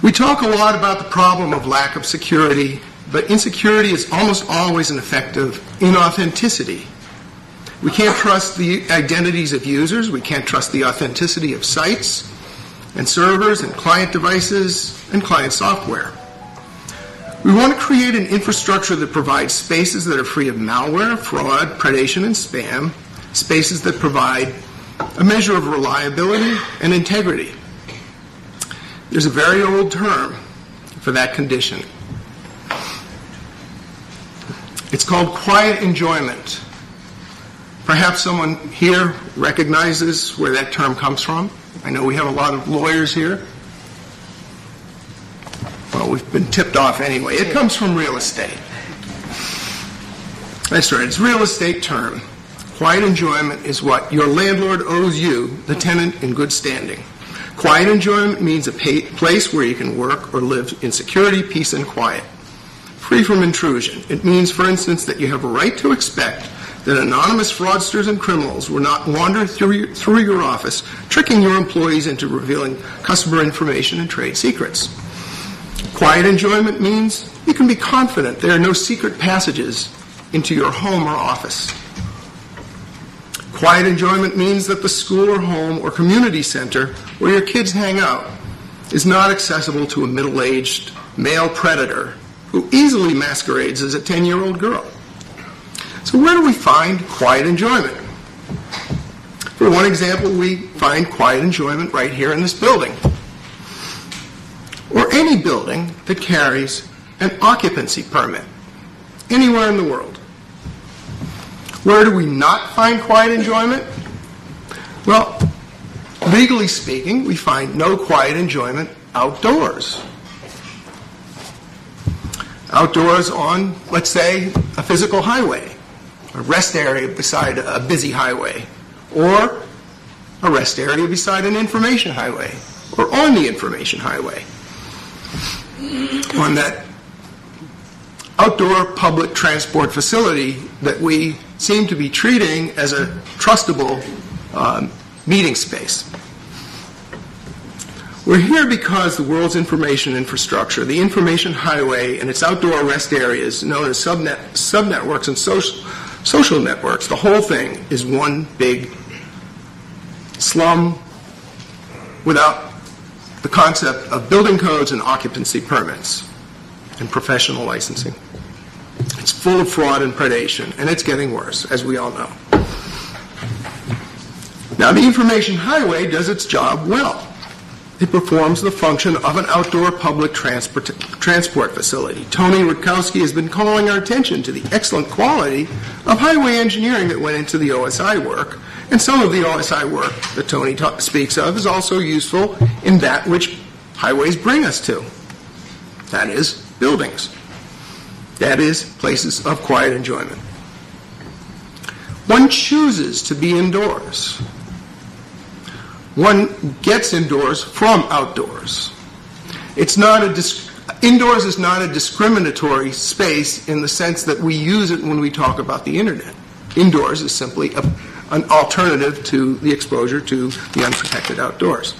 We talk a lot about the problem of lack of security, but insecurity is almost always an effect of inauthenticity. We can't trust the identities of users. We can't trust the authenticity of sites and servers and client devices and client software. We want to create an infrastructure that provides spaces that are free of malware, fraud, predation, and spam, spaces that provide a measure of reliability and integrity. There's a very old term for that condition. It's called quiet enjoyment. Perhaps someone here recognizes where that term comes from. I know we have a lot of lawyers here. Well, we've been tipped off anyway. It comes from real estate. That's right, it's a real estate term. Quiet enjoyment is what your landlord owes you, the tenant, in good standing. Quiet enjoyment means a place where you can work or live in security, peace, and quiet, free from intrusion. It means, for instance, that you have a right to expect that anonymous fraudsters and criminals will not wander through your office, tricking your employees into revealing customer information and trade secrets. Quiet enjoyment means you can be confident there are no secret passages into your home or office. Quiet enjoyment means that the school or home or community center where your kids hang out is not accessible to a middle-aged male predator who easily masquerades as a 10-year-old girl. So where do we find quiet enjoyment? For one example, we find quiet enjoyment right here in this building, or any building that carries an occupancy permit anywhere in the world. Where do we not find quiet enjoyment? Well, legally speaking, we find no quiet enjoyment outdoors. Outdoors on, let's say, a physical highway, a rest area beside a busy highway, or a rest area beside an information highway, or on the information highway. On that outdoor public transport facility that we seem to be treating as a trustable meeting space. We're here because the world's information infrastructure, the information highway, and its outdoor rest areas known as subnetworks and social networks, the whole thing is one big slum without the concept of building codes and occupancy permits and professional licensing. It's full of fraud and predation, and it's getting worse, as we all know. Now, the information highway does its job well. It performs the function of an outdoor public transport facility. Tony Rutkowski has been calling our attention to the excellent quality of highway engineering that went into the OSI work, and some of the OSI work that Tony speaks of is also useful in that which highways bring us to. That is, buildings. That is, places of quiet enjoyment. One chooses to be indoors. One gets indoors from outdoors. Indoors is not a discriminatory space in the sense that we use it when we talk about the internet. Indoors is simply an alternative to the exposure to the unprotected outdoors.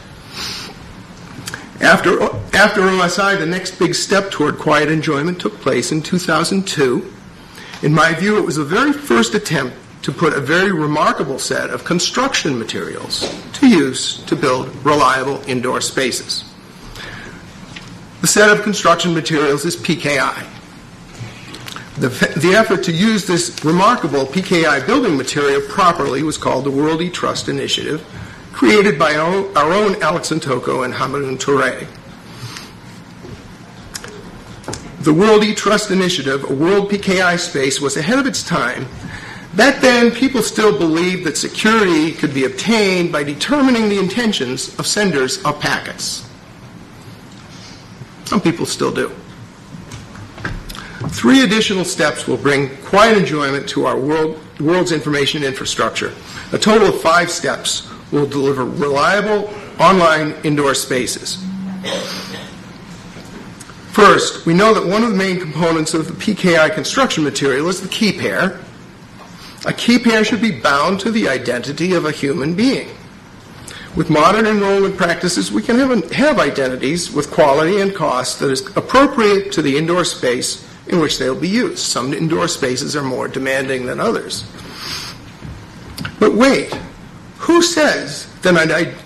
After OSI, the next big step toward quiet enjoyment took place in 2002. In my view, it was the very first attempt to put a very remarkable set of construction materials to use to build reliable indoor spaces. The set of construction materials is PKI. The effort to use this remarkable PKI building material properly was called the World eTrust Initiative, created by our own Alex Ntoko and Hamadoun Touré. The World eTrust Initiative, a world PKI space, was ahead of its time. Back then, people still believed that security could be obtained by determining the intentions of senders of packets. Some people still do. 3 additional steps will bring quiet enjoyment to our world's information infrastructure. A total of 5 steps will deliver reliable online indoor spaces. First, we know that one of the main components of the PKI construction material is the key pair. A key pair should be bound to the identity of a human being. With modern enrollment practices, we can have identities with quality and cost that is appropriate to the indoor space in which they'll be used. Some indoor spaces are more demanding than others. But wait, who says that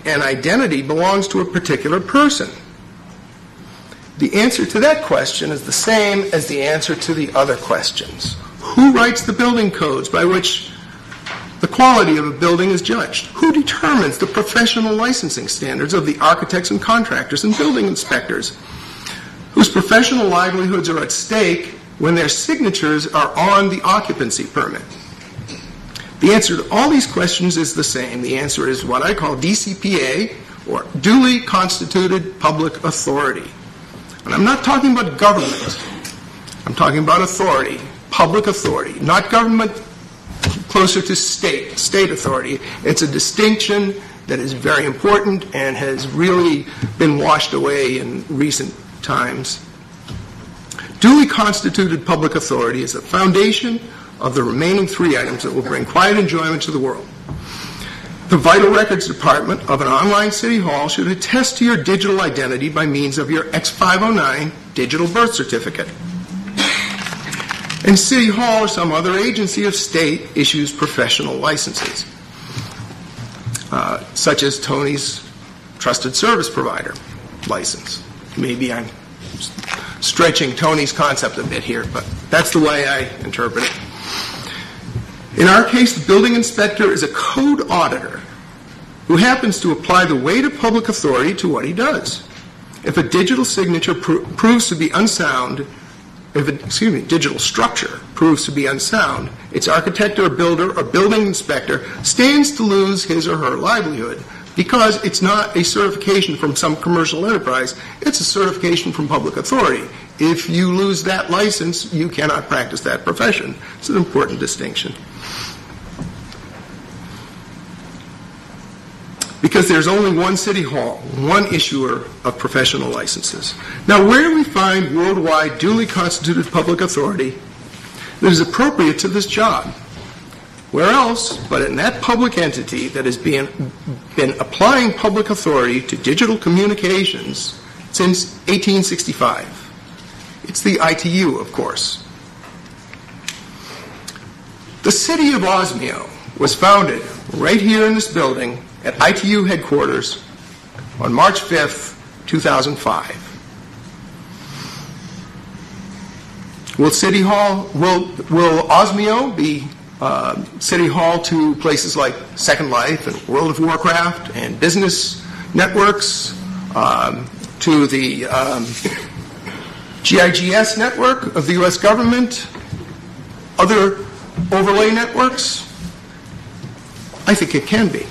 an identity belongs to a particular person? The answer to that question is the same as the answer to the other questions. Who writes the building codes by which the quality of a building is judged? Who determines the professional licensing standards of the architects and contractors and building inspectors whose professional livelihoods are at stake when their signatures are on the occupancy permit? The answer to all these questions is the same. The answer is what I call DCPA, or duly constituted public authority. And I'm not talking about government. I'm talking about authority, public authority, not government closer to state authority. It's a distinction that is very important and has really been washed away in recent times. Duly constituted public authority is the foundation of the remaining three items that will bring quiet enjoyment to the world. The Vital Records Department of an online city hall should attest to your digital identity by means of your X509 digital birth certificate. And City Hall or some other agency of state issues professional licenses, such as Tony's Trusted Service Provider license. Maybe I'm stretching Tony's concept a bit here, but that's the way I interpret it. In our case, the building inspector is a code auditor who happens to apply the weight of public authority to what he does. If a digital signature proves to be unsound, digital structure proves to be unsound, its architect or builder or building inspector stands to lose his or her livelihood because it's not a certification from some commercial enterprise, it's a certification from public authority. If you lose that license, you cannot practice that profession. It's an important distinction. Because there's only one city hall, one issuer of professional licenses. Now, where do we find worldwide duly constituted public authority that is appropriate to this job? Where else but in that public entity that has been applying public authority to digital communications since 1865? It's the ITU, of course. The city of Osmio was founded right here in this building at ITU headquarters on March 5th, 2005. Will Osmio be City Hall to places like Second Life and World of Warcraft and business networks, to the GIGS network of the U.S. government, other overlay networks? I think it can be.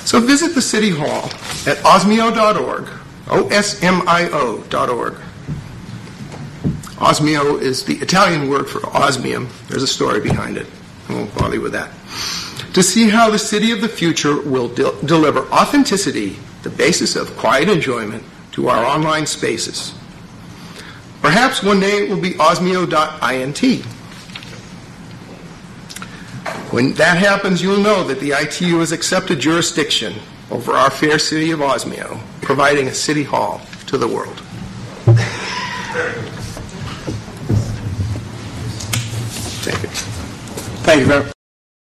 So visit the City Hall at osmio.org, osmio.org. Osmio is the Italian word for osmium. There's a story behind it. I won't bother you with that. To see how the city of the future will deliver authenticity, the basis of quiet enjoyment, to our online spaces. Perhaps one day it will be osmio.int. When that happens, you'll know that the ITU has accepted jurisdiction over our fair city of Osmio, providing a city hall to the world. Thank you. Thank you very much.